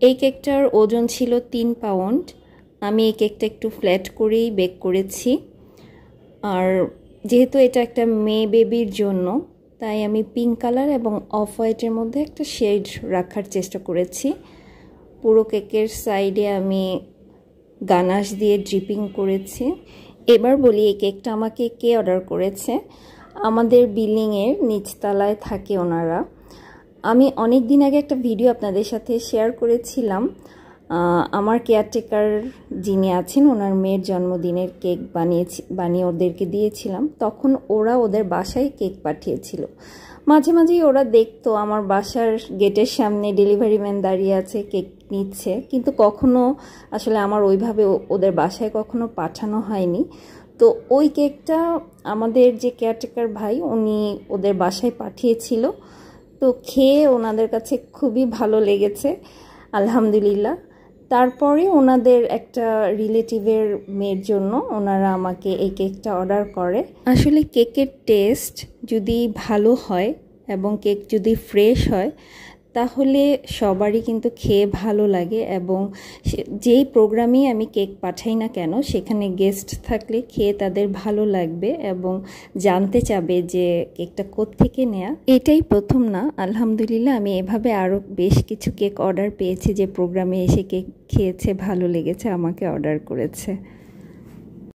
এই কেকটার ওজন ছিল 3 পাউন্ড। আমি এই কেকটা একটু ফ্ল্যাট করেই বেক করেছি। আর যেহেতু এটা একটা মেয়ে বেবির জন্য, তাই আমি পিঙ্ক কালার এবং অফ হোয়াইটের মধ্যে একটা শেড রাখার চেষ্টা করেছি। পুরো কেকের সাইডে আমি গানাশ দিয়ে ড্রিপিং করেছি। এবার বলি, এই কেকটা আমাকে কে অর্ডার করেছে। আমাদের বিল্ডিংয়ের নিচতলায় থাকে ওনারা। আমি অনেক দিন আগে একটা ভিডিও আপনাদের সাথে শেয়ার করেছিলাম। আমার কেয়ারটেকার যিনি আছেন, ওনার মেয়ের জন্মদিনের কেক বানিয়ে ওদেরকে দিয়েছিলাম। তখন ওরা ওদের বাসায় কেক পাঠিয়েছিল। মাঝে মাঝেই ওরা দেখতো আমার বাসার গেটের সামনে ডেলিভারি ম্যান দাঁড়িয়ে আছে, কেক নিচ্ছে, কিন্তু কখনো আসলে আমার ওইভাবে ওদের বাসায় কখনো পাঠানো হয়নি। তো ওই কেকটা আমাদের যে কেয়ারটেকার ভাই, উনি ওদের বাসায় পাঠিয়েছিল। তো খেয়ে ওনাদের কাছে খুবই ভালো লেগেছে, আলহামদুলিল্লাহ। তারপরে ওনাদের একটা রিলেটিভের মেয়ের জন্য ওনারা আমাকে এই কেকটা অর্ডার করে। আসলে কেকের টেস্ট যদি ভালো হয় এবং কেক যদি ফ্রেশ হয়, তাহলে সবারই কিন্তু খেয়ে ভালো লাগে। এবং যেই প্রোগ্রামেই আমি কেক পাঠাই না কেন, সেখানে গেস্ট থাকলে খেয়ে তাদের ভালো লাগবে এবং জানতে চাবে যে কেকটা কোত্থেকে নেয়া। এটাই প্রথম না, আলহামদুলিল্লাহ আমি এভাবে আরও বেশ কিছু কেক অর্ডার পেয়েছি যে প্রোগ্রামে এসে কেক খেয়েছে, ভালো লেগেছে, আমাকে অর্ডার করেছে।